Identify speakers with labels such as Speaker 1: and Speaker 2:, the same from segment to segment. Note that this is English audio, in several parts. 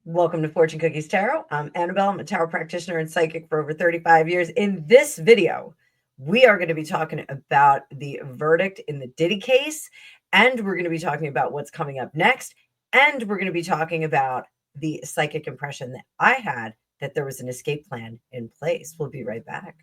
Speaker 1: Welcome to Fortune Cookies Tarot. I'm Annabelle. I'm a tarot practitioner and psychic for over 35 years. In this video, we are going to be talking about the verdict in the Diddy case, and we're going to be talking about what's coming up next, and we're going to be talking about the psychic impression that I had that there was an escape plan in place. We'll be right back.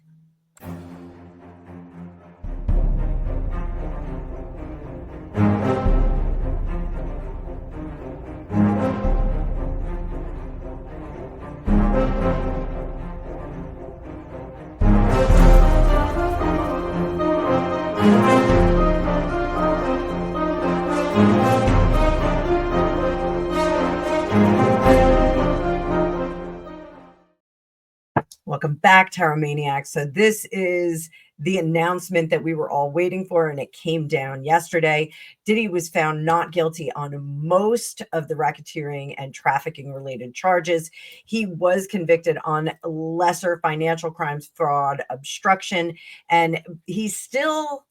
Speaker 1: Welcome back, Tarot Maniacs. So this is the announcement that we were all waiting for, and it came down yesterday. Diddy was found not guilty on most of the racketeering and trafficking related charges. He was convicted on lesser financial crimes, fraud, obstruction, and he's still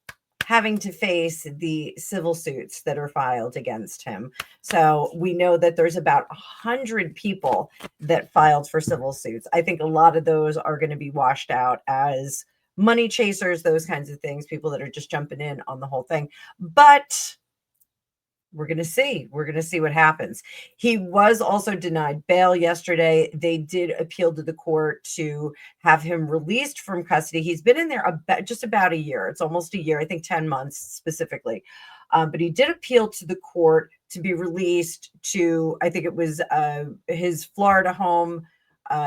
Speaker 1: having to face the civil suits that are filed against him. So we know that there's about 100 people that filed for civil suits. I think a lot of those are going to be washed out as money chasers, those kinds of things, people that are just jumping in on the whole thing. But we're going to see. We're going to see what happens. He was also denied bail yesterday. They did appeal to the court to have him released from custody. He's been in there just about a year. It's almost a year, I think 10 months specifically. But he did appeal to the court to be released to, I think it was his Florida home,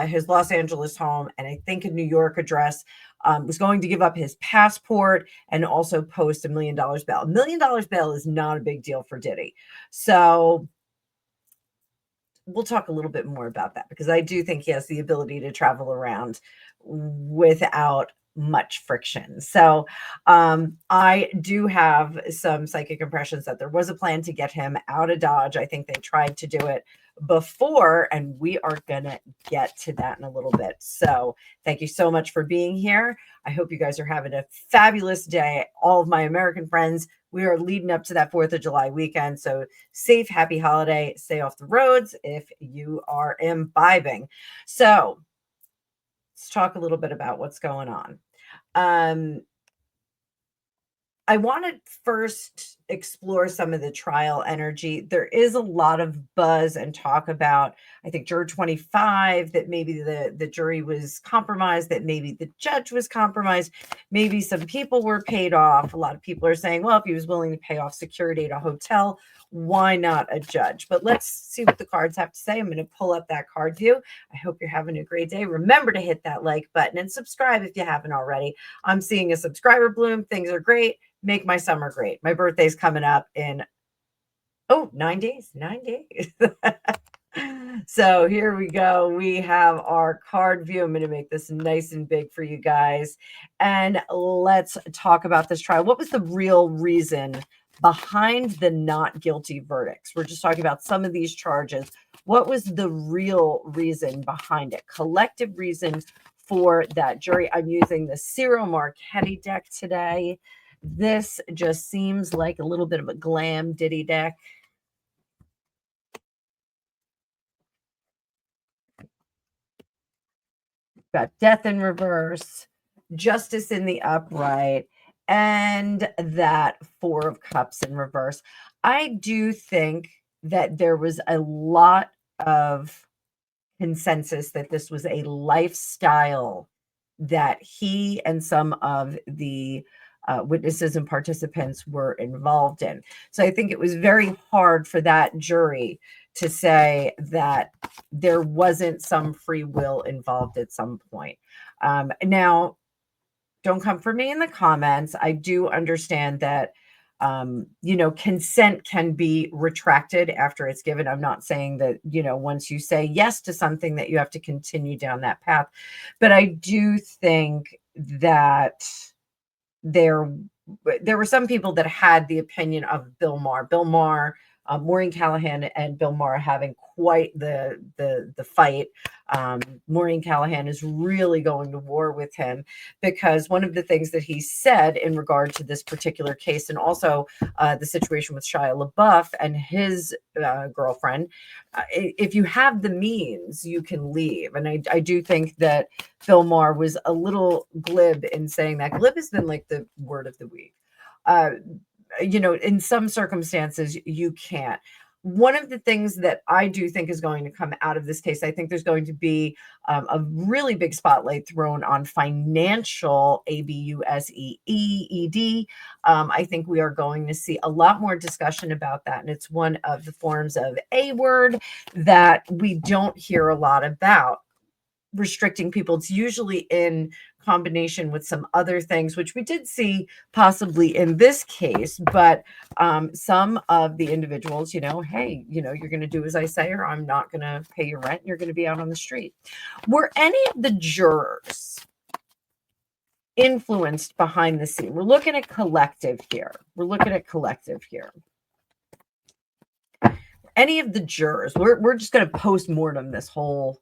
Speaker 1: his Los Angeles home, and I think a New York address. Was going to give up his passport and also post $1 million bail. $1 million bail is not a big deal for Diddy. So we'll talk a little bit more about that because I do think he has the ability to travel around without much friction. So I do have some psychic impressions that there was a plan to get him out of Dodge. I think they tried to do it before, and we are gonna get to that in a little bit. So thank you so much for being here. I hope you guys are having a fabulous day. All of my American friends, we are leading up to that 4th of July weekend. So safe, happy holiday. Stay off the roads if you are imbibing. So let's talk a little bit about what's going on. I want to first explore some of the trial energy. There is a lot of buzz and talk about, I think, juror 25, that maybe the jury was compromised, that maybe the judge was compromised, maybe some people were paid off. A lot of people are saying, well, if he was willing to pay off security at a hotel, why not a judge? But let's see what the cards have to say. I'm going to pull up that card view. I hope you're having a great day. Remember to hit that like button and subscribe if you haven't already. I'm seeing a subscriber bloom. Things are great. Make my summer great. My birthday's coming up in 9 days. So here we go. We have our card view. I'm going to make this nice and big for you guys. And let's talk about this trial. What was the real reason behind the not guilty verdicts? We're just talking about some of these charges. What was the real reason behind it? Collective reason for that jury. I'm using the Cyril Marchetti deck today. This just seems like a little bit of a glam Diddy deck. Got death in reverse, justice in the upright, and that 4 of cups in reverse. I do think that there was a lot of consensus that this was a lifestyle that he and some of the witnesses and participants were involved in. So I think it was very hard for that jury to say that there wasn't some free will involved at some point. Now, don't come for me in the comments. I do understand that consent can be retracted after it's given. I'm not saying that, once you say yes to something that you have to continue down that path. But I do think that there were some people that had the opinion of Bill Maher. Bill Maher Maureen Callahan and Bill Maher having quite the fight. Maureen Callahan is really going to war with him because one of the things that he said in regard to this particular case, and also the situation with Shia LaBeouf and his girlfriend, if you have the means, you can leave. And I do think that Bill Maher was a little glib in saying that. Glib has been like the word of the week. Uh, in some circumstances, you can't. One of the things that I do think is going to come out of this case, I think there's going to be a really big spotlight thrown on financial ABUSEED. I think we are going to see a lot more discussion about that. And it's one of the forms of A word that we don't hear a lot about. Restricting people. It's usually in combination with some other things, which we did see possibly in this case, but some of the individuals, hey, you're going to do as I say, or I'm not going to pay your rent. You're going to be out on the street. Were any of the jurors influenced behind the scene? We're looking at collective here. Any of the jurors, we're just going to post-mortem this whole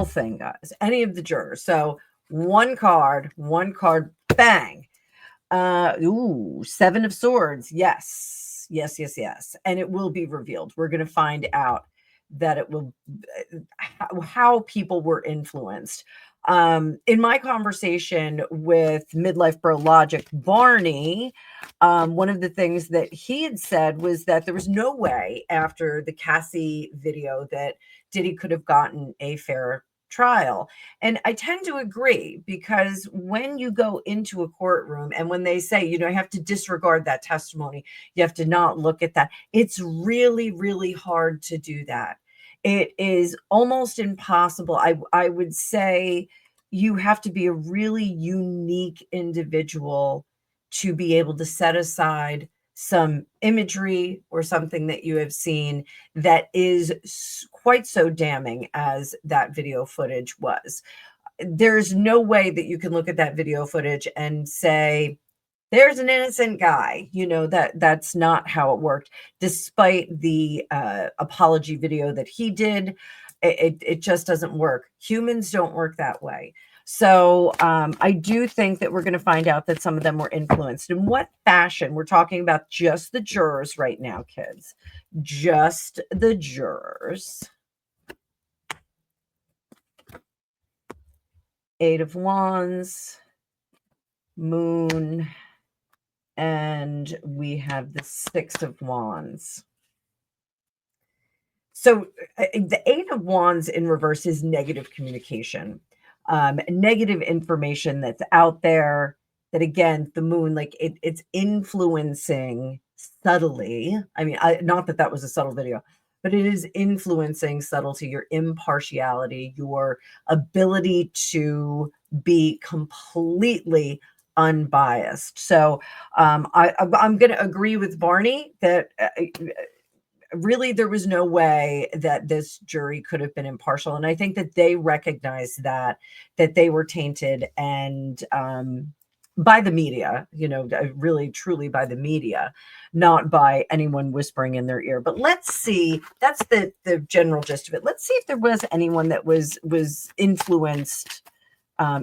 Speaker 1: thing, guys. Any of the jurors. So one card, bang. Seven of Swords. Yes. And it will be revealed. We're going to find out that it will, how people were influenced. In my conversation with Midlife Bro Logic Barney, one of the things that he had said was that there was no way after the Cassie video that Diddy could have gotten a fair trial. And I tend to agree, because when you go into a courtroom and when they say, you have to disregard that testimony, you have to not look at that, it's really, really hard to do that. It is almost impossible. I would say you have to be a really unique individual to be able to set aside some imagery or something that you have seen that is quite so damning as that video footage was. There's no way that you can look at that video footage and say, there's an innocent guy. That's not how it worked. Despite the apology video that he did, it just doesn't work. Humans don't work that way. So I do think that we're going to find out that some of them were influenced. In what fashion? We're talking about just the jurors right now, kids. Just the jurors. Eight of Wands, Moon, and we have the Six of Wands. So the Eight of Wands in reverse is negative communication. Negative information that's out there that, again, the Moon, like it's influencing subtly. I mean, not that was a subtle video, but it is influencing subtlety, your impartiality, your ability to be completely unbiased. So I'm going to agree with Barney that really there was no way that this jury could have been impartial. And I think that they recognized that they were tainted and by the media, really truly by the media, not by anyone whispering in their ear. But let's see, that's the general gist of it. Let's see if there was anyone that was influenced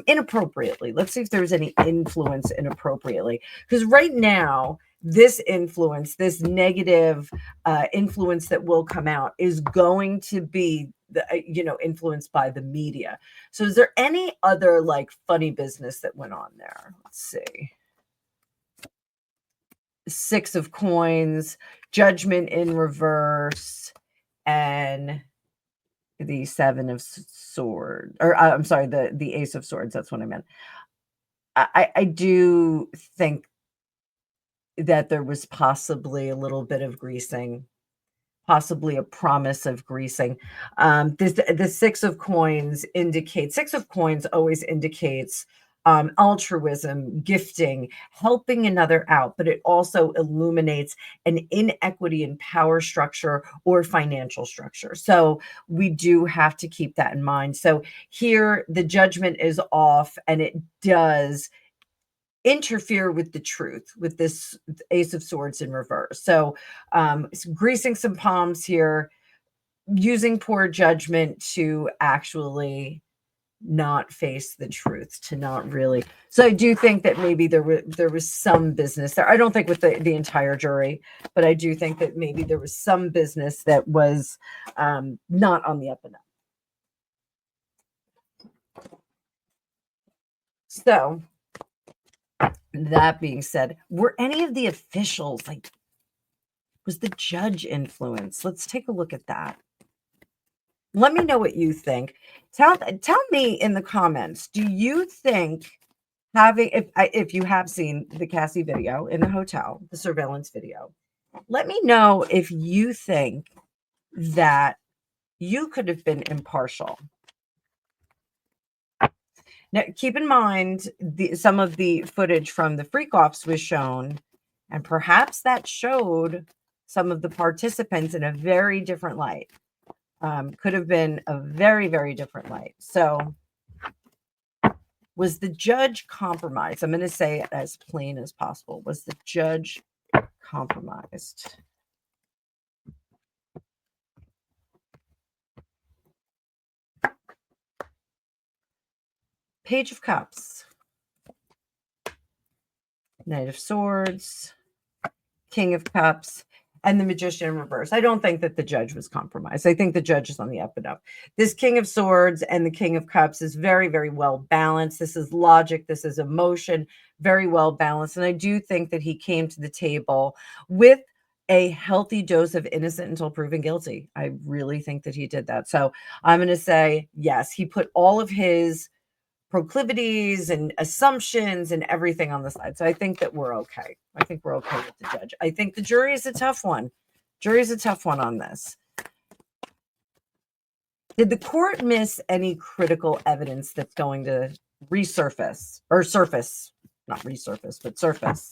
Speaker 1: inappropriately. Let's see if there was any influence inappropriately. Because right now, this influence, this negative influence that will come out is going to be influenced by the media. So is there any other like funny business that went on there? Let's see. Six of Coins, Judgment in reverse, and the Seven of Swords, or I'm sorry, the Ace of Swords. That's what I meant. I do think that there was possibly a little bit of greasing, possibly a promise of greasing. The Six of Coins always indicates altruism, gifting, helping another out, but it also illuminates an inequity in power structure or financial structure. So we do have to keep that in mind. So here the judgment is off, and it does interfere with the truth with this Ace of Swords in reverse. So greasing some palms here, using poor judgment to actually not face the truth, to not really. So I do think that maybe there was some business there. I don't think with the entire jury, but I do think that maybe there was some business that was not on the up and up. So that being said, were any of the officials like, was the judge influenced? Let's take a look at that. Let me know what you think. Tell me in the comments, do you think having, if you have seen the Cassie video in the hotel, the surveillance video, let me know if you think that you could have been impartial. Now, keep in mind, some of the footage from the freak-offs was shown, and perhaps that showed some of the participants in a very different light. Could have been a very, very different light. So was the judge compromised? I'm going to say it as plain as possible. Was the judge compromised? Page of Cups, Knight of Swords, King of Cups, and the Magician in reverse. I don't think that the judge was compromised. I think the judge is on the up and up. This King of Swords and the King of Cups is very, very well balanced. This is logic. This is emotion, very well balanced. And I do think that he came to the table with a healthy dose of innocent until proven guilty. I really think that he did that. So I'm going to say, yes, he put all of his proclivities and assumptions and everything on the side. So I think that we're okay. I think we're okay with the judge. I think the jury is a tough one. Jury is a tough one on this. Did the court miss any critical evidence that's going to resurface or surface, not resurface, but surface?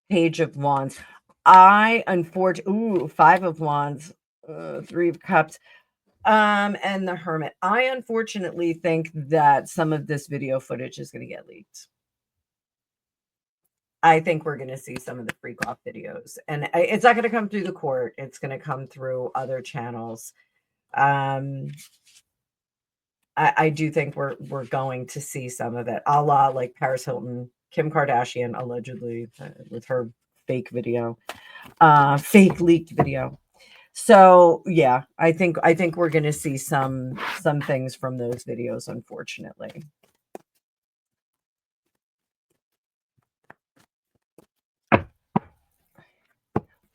Speaker 1: Page of Wands. Ooh, Five of Wands, Three of Cups, and the Hermit. I unfortunately think that some of this video footage is going to get leaked. I think we're going to see some of the freak off videos, and it's not going to come through the court. It's going to come through other channels. I do think we're going to see some of it, a la like Paris Hilton, Kim Kardashian, allegedly with her fake video, fake leaked video. So yeah, I think we're going to see some things from those videos, unfortunately.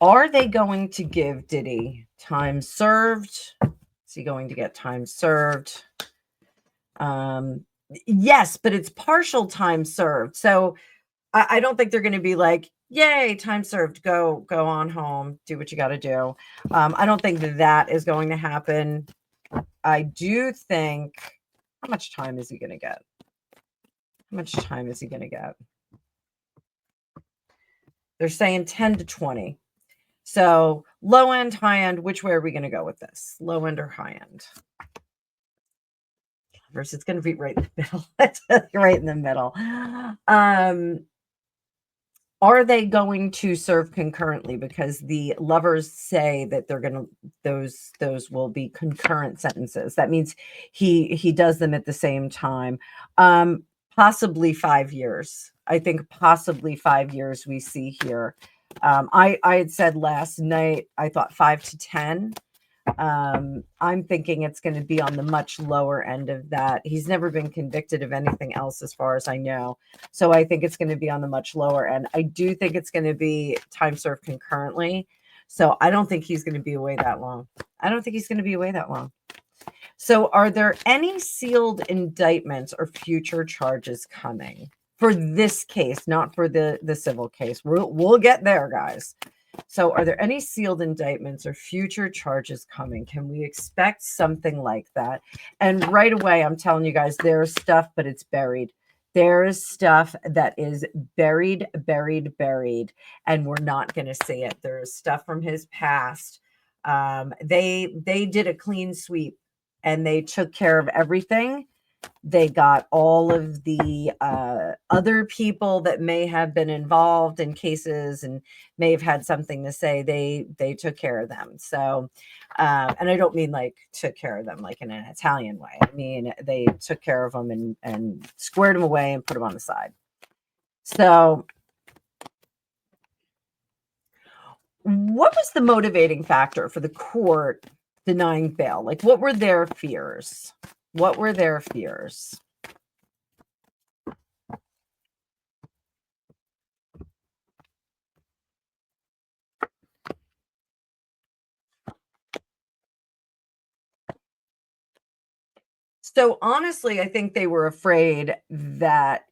Speaker 1: Are they going to give Diddy time served? Is he going to get time served? Yes, but it's partial time served. So I don't think they're going to be like, yay, time served, go on home, do what you got to do. I don't think that is going to happen. I do think, how much time is he going to get? How much time is he going to get? They're saying 10 to 20. So low end, high end, which way are we going to go with this? Low end or high end? Versus it's going to be right in the middle. Right in the middle. Are they going to serve concurrently? Because the lovers say that they're going to, those will be concurrent sentences. That means he does them at the same time. Possibly 5 years. I think possibly 5 years we see here. I had said last night, I thought 5 to 10. I'm thinking it's going to be on the much lower end of that. He's never been convicted of anything else as far as I know. So I think it's going to be on the much lower end. I do think it's going to be time served concurrently. So I don't think he's going to be away that long. I don't think he's going to be away that long. So are there any sealed indictments or future charges coming for this case, not for the civil case? We'll get there, guys. So, are there any sealed indictments or future charges coming? Can we expect something like that? And right away, I'm telling you guys, there's stuff, but it's buried. There is stuff that is buried, buried, buried, and we're not going to see it. There is stuff from his past. They did a clean sweep, and they took care of everything. They got all of the other people that may have been involved in cases and may have had something to say. They took care of them. So, and I don't mean like took care of them like in an Italian way. I mean they took care of them and squared them away and put them on the side. So, what was the motivating factor for the court denying bail? Like, what were their fears? What were their fears? So honestly, I think they were afraid that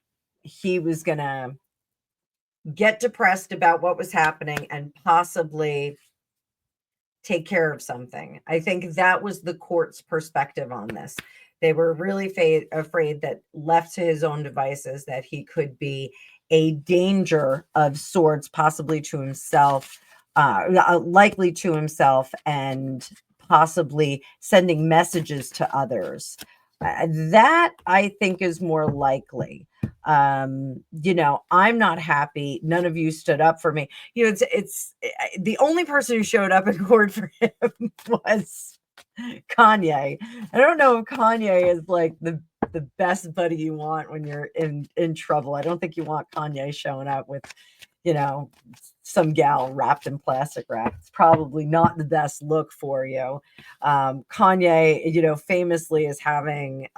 Speaker 1: he was going to get depressed about what was happening and possibly take care of something. I think that was the court's perspective on this. They were really afraid that left to his own devices that he could be a danger of sorts, possibly to himself, likely to himself, and possibly sending messages to others. That I think is more likely. I'm not happy. None of you stood up for me. It's the only person who showed up in court for him was Kanye. I don't know if Kanye is like the best buddy you want when you're in trouble. I don't think you want Kanye showing up with, some gal wrapped in plastic wrap. It's probably not the best look for you. Kanye, famously is having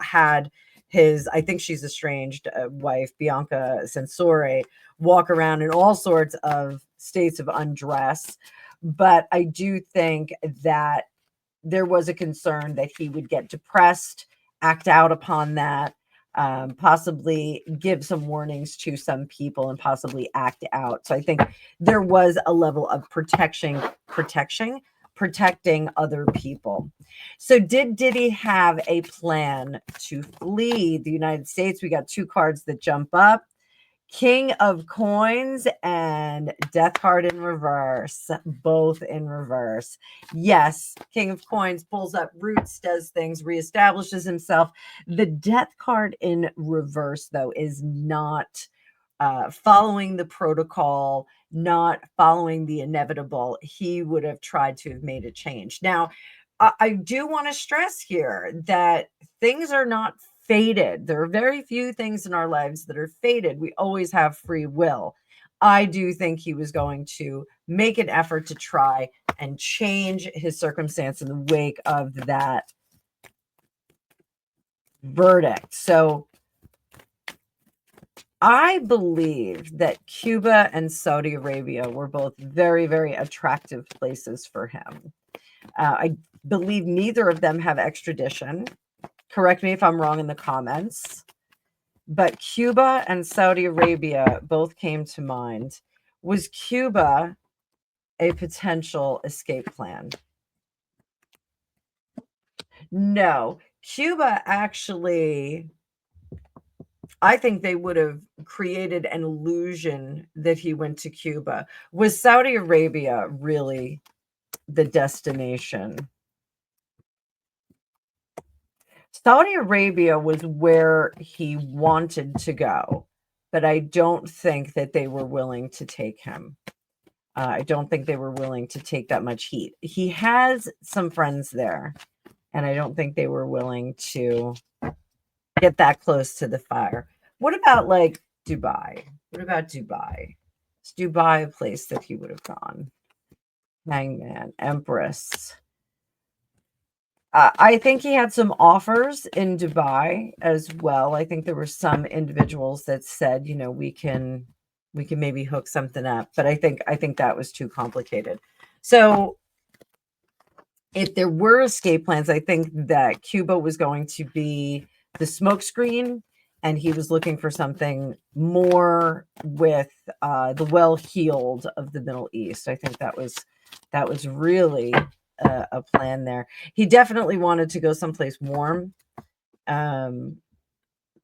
Speaker 1: had his, I think she's estranged wife, Bianca Censore, walk around in all sorts of states of undress. But I do think that there was a concern that he would get depressed, act out upon that, possibly give some warnings to some people and possibly act out. So I think there was a level of protecting other people. So did Diddy have a plan to flee the United States? We got two cards that jump up. King of Coins and Death card in reverse, both in reverse. Yes, King of Coins pulls up roots, does things, reestablishes himself. The Death card in reverse, though, is not following the protocol, not following the inevitable. He would have tried to have made a change. Now, I do want to stress here that things are not fated. There are very few things in our lives that are fated. We always have free will. I do think he was going to make an effort to try and change his circumstance in the wake of that verdict. So I believe that Cuba and Saudi Arabia were both very, very attractive places for him. I believe neither of them have extradition. Correct me if I'm wrong in the comments. But Cuba and Saudi Arabia both came to mind. Was Cuba a potential escape plan? No. Cuba actually, I think they would have created an illusion that he went to Cuba. Was Saudi Arabia really the destination? Saudi Arabia was where he wanted to go, but I don't think that they were willing to take him. I don't think they were willing to take that much heat. He has some friends there, and I don't think they were willing to get that close to the fire. What about like Dubai? What about Dubai? Is Dubai a place that he would have gone? Hangman, Empress. I think he had some offers in Dubai as well. I think there were some individuals that said, we can maybe hook something up, but I think that was too complicated. So if there were escape plans, I think that Cuba was going to be the smokescreen and he was looking for something more with the well-heeled of the Middle East. I think that was really a plan there. He definitely wanted to go someplace warm, um,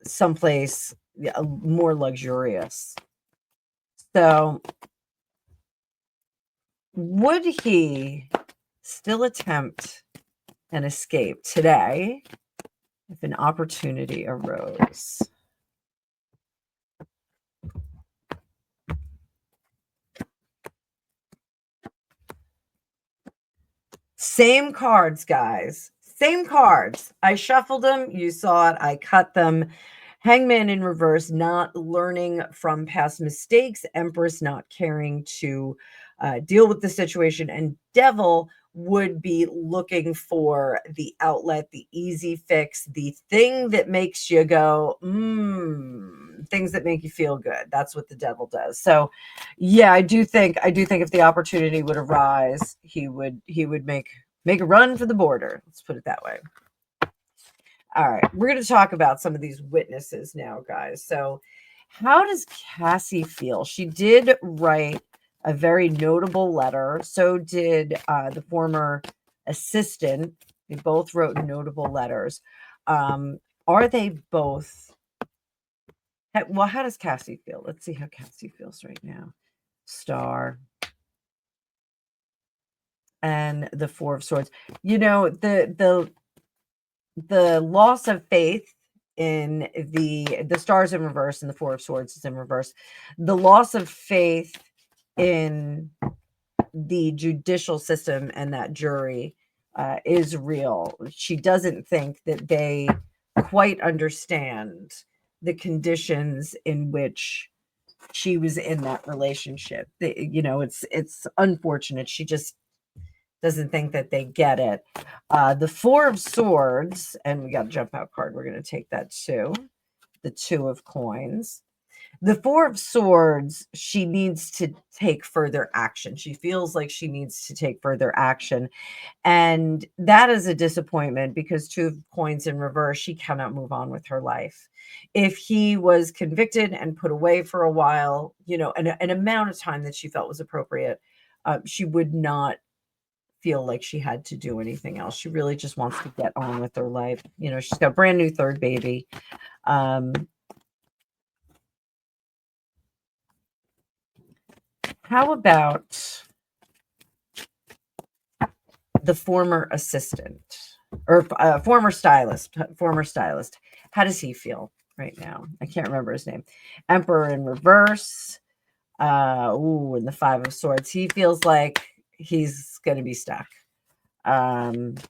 Speaker 1: someplace more luxurious. So, would he still attempt an escape today if an opportunity arose? Same cards, guys. Same cards. I shuffled them. You saw it. I cut them. Hangman in reverse, not learning from past mistakes. Empress not caring to deal with the situation. And Devil would be looking for the outlet, the easy fix, the thing that makes you go, things that make you feel good. That's what the Devil does. So, yeah, I do think if the opportunity would arise, he would make a run for the border. Let's put it that way. All right, we're going to talk about some of these witnesses now, guys. So, how does Cassie feel? She did write a very notable letter. So did the former assistant. They both wrote notable letters. Are they both? Well, how does Cassie feel? Let's see how Cassie feels right now. Star and the Four of Swords. The loss of faith in the stars in reverse and the Four of Swords is in reverse. The loss of faith in the judicial system and that jury is real. She doesn't think that they quite understand the conditions in which she was in that relationship. It's unfortunate. She just doesn't think that they get it. The Four of Swords, and we got a jump out card. We're going to take that too. The Two of Coins. The Four of Swords, she needs to take further action. She feels like she needs to take further action. And that is a disappointment because Two of Coins in reverse, she cannot move on with her life. If he was convicted and put away for a while, an amount of time that she felt was appropriate, she would not feel like she had to do anything else. She really just wants to get on with her life. She's got a brand new third baby. How about the former assistant or former stylist? How does he feel right now? I can't remember his name. Emperor in reverse. And the Five of Swords. He feels like he's going to be stuck. Something,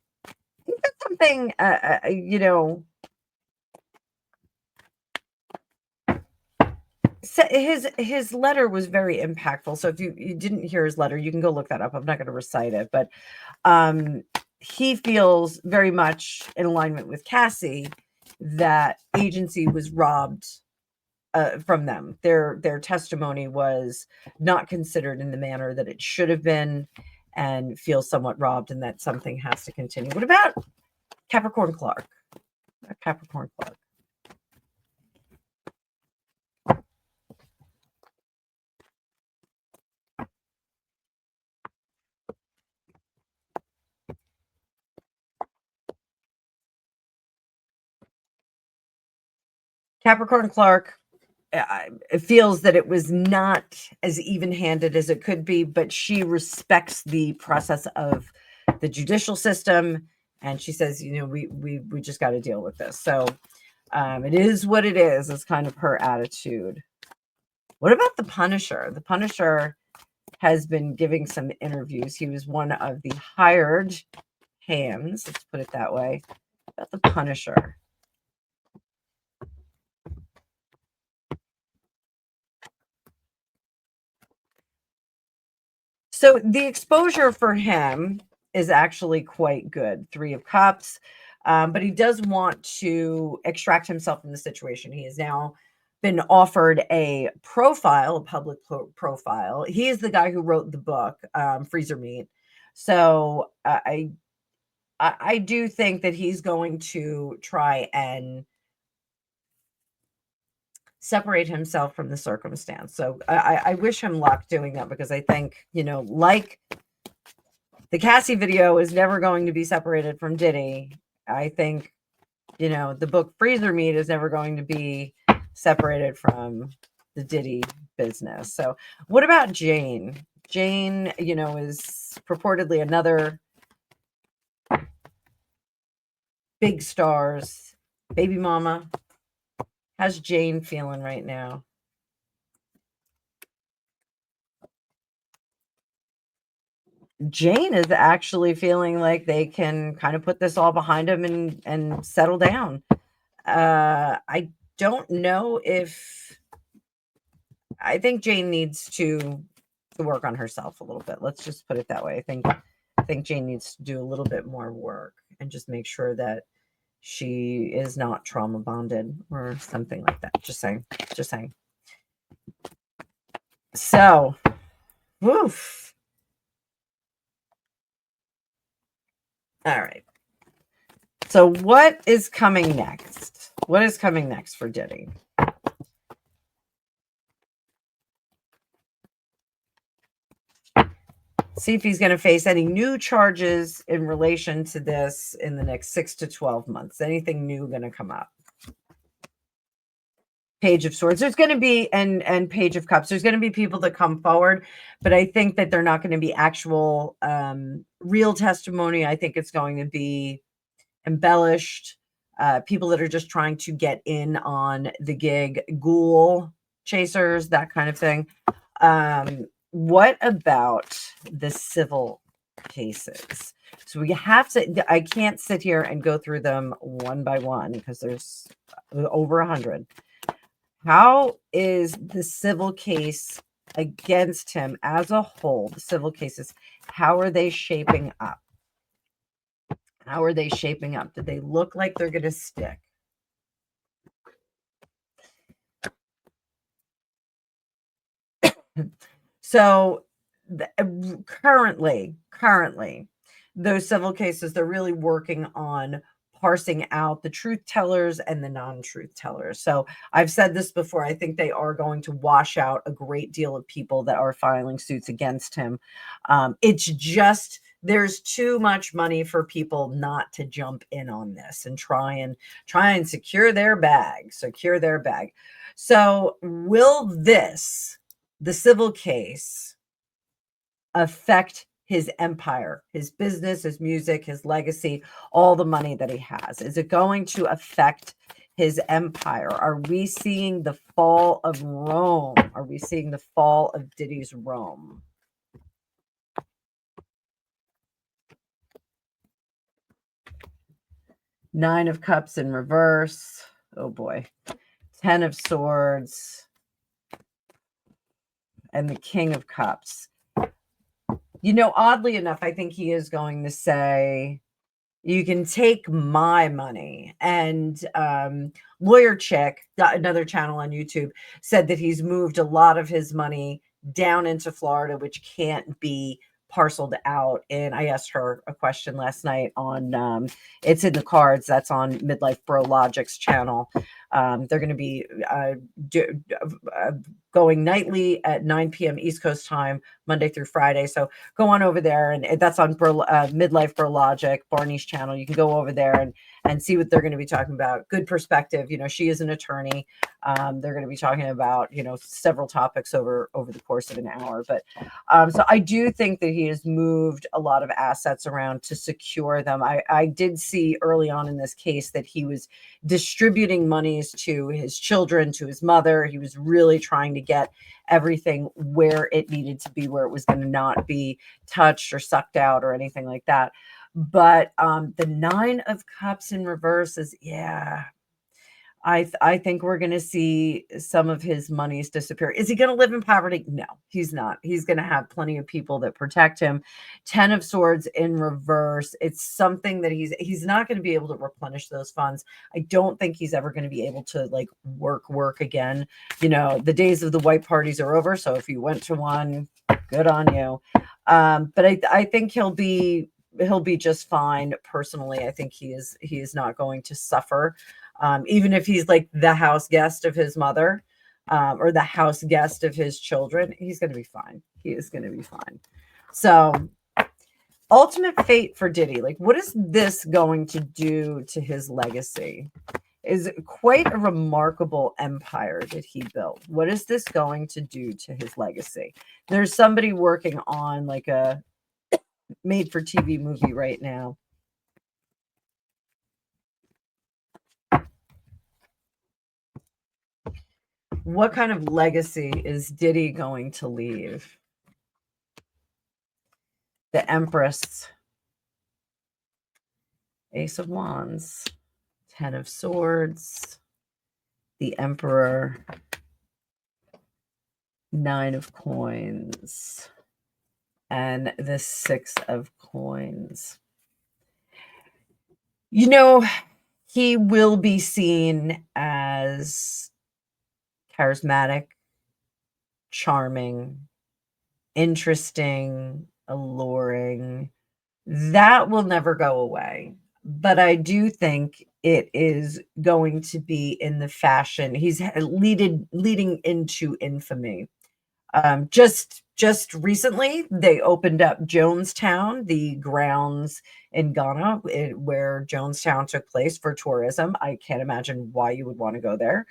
Speaker 1: his letter was very impactful. So if you didn't hear his letter, you can go look that up. I'm not going to recite it, but he feels very much in alignment with Cassie that agency was robbed from them. Their testimony was not considered in the manner that it should have been, and feels somewhat robbed, and that something has to continue. What about Capricorn Clark? Capricorn Clark. Capricorn Clark it feels that it was not as even-handed as it could be, but she respects the process of the judicial system, and she says, we just got to deal with this. So it is what it is. It's kind of her attitude. What about the Punisher? The Punisher has been giving some interviews. He was one of the hired hands, let's put it that way. About the Punisher. So the exposure for him is actually quite good. Three of Cups. But he does want to extract himself from the situation. He has now been offered a profile, a public profile. He is the guy who wrote the book, Freezer Meat. So I do think that he's going to try and separate himself from the circumstance. So I wish him luck doing that, because I think, like the Cassie video is never going to be separated from Diddy. I think, the book Freezer Meat is never going to be separated from the Diddy business. So what about Jane? Jane, is purportedly another big star's baby mama. How's Jane feeling right now? Jane is actually feeling like they can kind of put this all behind him and settle down. I don't know if I think Jane needs to work on herself a little bit. Let's just put it that way. I think Jane needs to do a little bit more work and just make sure that she is not trauma bonded or something like that. Just saying. Just saying. So, woof. All right. So what is coming next? What is coming next for Diddy? See if he's going to face any new charges in relation to this in the next 6 to 12 months. Anything new going to come up? Page of Swords. There's going to be, and Page of Cups. There's going to be people that come forward, but I think that they're not going to be actual real testimony. I think it's going to be embellished. People that are just trying to get in on the gig, ghoul chasers, that kind of thing. What about the civil cases? So we have to, I can't sit here and go through them one by one because there's over 100. How is the civil case against him as a whole, the civil cases, how are they shaping up? How are they shaping up? Do they look like they're going to stick? So currently, those civil cases, they're really working on parsing out the truth tellers and the non-truth tellers. So I've said this before. I think they are going to wash out a great deal of people that are filing suits against him. It's just there's too much money for people not to jump in on this and try and secure their bag. So will the civil case, affect his empire, his business, his music, his legacy, all the money that he has? Is it going to affect his empire? Are we seeing the fall of Rome? Are we seeing the fall of Diddy's Rome? Nine of Cups in reverse. Oh boy. 10 of Swords. And the King of Cups. Oddly enough, I think he is going to say, you can take my money. And Lawyer Chick, another channel on YouTube, said that he's moved a lot of his money down into Florida, which can't be parceled out. And I asked her a question last night on it's in the cards. That's on Midlife Bro Logic's channel. They're going to be going nightly at 9 p.m. East Coast time, Monday through Friday. So go on over there, and that's on Midlife Bro Logic, Barney's channel. You can go over there and see what they're going to be talking about. Good perspective. She is an attorney. They're going to be talking about, several topics over the course of an hour. But so I do think that he has moved a lot of assets around to secure them. I did see early on in this case that he was distributing monies to his children, to his mother. He was really trying to get everything where it needed to be, where it was going to not be touched or sucked out or anything like that. But the Nine of Cups in reverse is, I think we're going to see some of his monies disappear. Is he going to live in poverty? No, he's not. He's going to have plenty of people that protect him. 10 of Swords in reverse. It's something that he's not going to be able to replenish those funds. I don't think he's ever going to be able to work again. The days of the white parties are over. So if you went to one, good on you. But I think he'll be just fine. Personally, I think he is not going to suffer. Even if he's like the house guest of his mother, or the house guest of his children, he's going to be fine. He is going to be fine. So, ultimate fate for Diddy. Like, what is this going to do to his legacy? Is quite a remarkable empire that he built. What is this going to do to his legacy? There's somebody working on like a made for TV movie right now. What kind of legacy is Diddy going to leave? The Empress, Ace of Wands, Ten of Swords, the Emperor, Nine of Coins, and the Six of Coins. You know, he will be seen as charismatic, charming, interesting, alluring. That will never go away. But I do think it is going to be in the fashion. He's leading into infamy. Just recently, they opened up Jonestown, the grounds in Ghana, where Jonestown took place for tourism. I can't imagine why you would want to go there,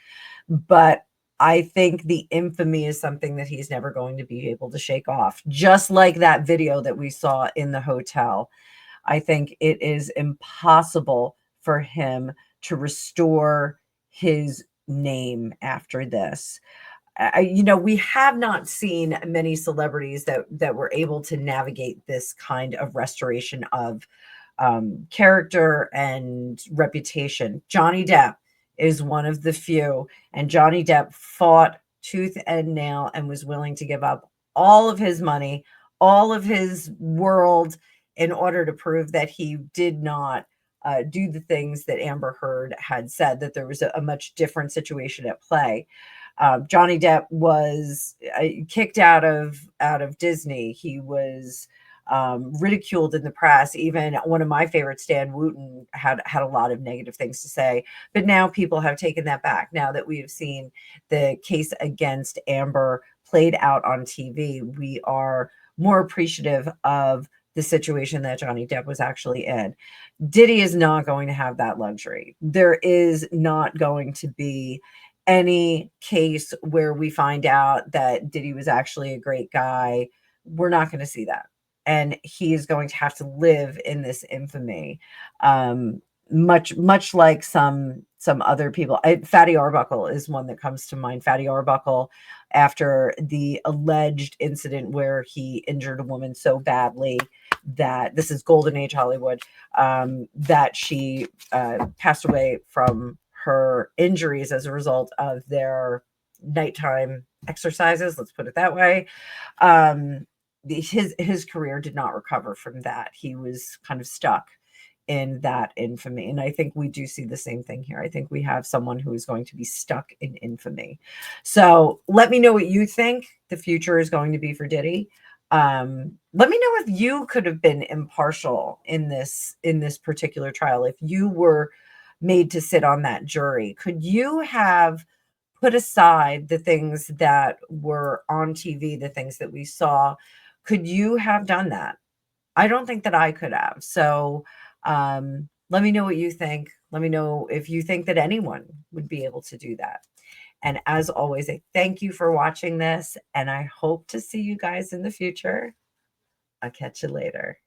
Speaker 1: but I think the infamy is something that he's never going to be able to shake off. Just like that video that we saw in the hotel, I think it is impossible for him to restore his name after this. We have not seen many celebrities that were able to navigate this kind of restoration of character and reputation. Johnny Depp is one of the few, and Johnny Depp fought tooth and nail and was willing to give up all of his money, all of his world, in order to prove that he did not do the things that Amber Heard had said, that there was a much different situation at play. Johnny Depp was kicked out of Disney. He was ridiculed in the press. Even one of my favorites, Stan Wooten, had a lot of negative things to say. But now people have taken that back. Now that we have seen the case against Amber played out on TV, we are more appreciative of the situation that Johnny Depp was actually in. Diddy is not going to have that luxury. There is not going to be any case where we find out that Diddy was actually a great guy. We're not going to see that. And he is going to have to live in this infamy. Much like some other people. Fatty Arbuckle is one that comes to mind. Fatty Arbuckle, after the alleged incident where he injured a woman so badly that, this is Golden Age Hollywood, that she passed away from her injuries as a result of their nighttime exercises, let's put it that way. His career did not recover from that. He was kind of stuck in that infamy. And I think we do see the same thing here. I think we have someone who is going to be stuck in infamy. So let me know what you think the future is going to be for Diddy. Let me know if you could have been impartial in this particular trial. If you were made to sit on that jury, could you have put aside the things that were on TV, the things that we saw? Could you have done that? I don't think that I could have. So let me know what you think. Let me know if you think that anyone would be able to do that. And as always, I thank you for watching this, and I hope to see you guys in the future. I'll catch you later.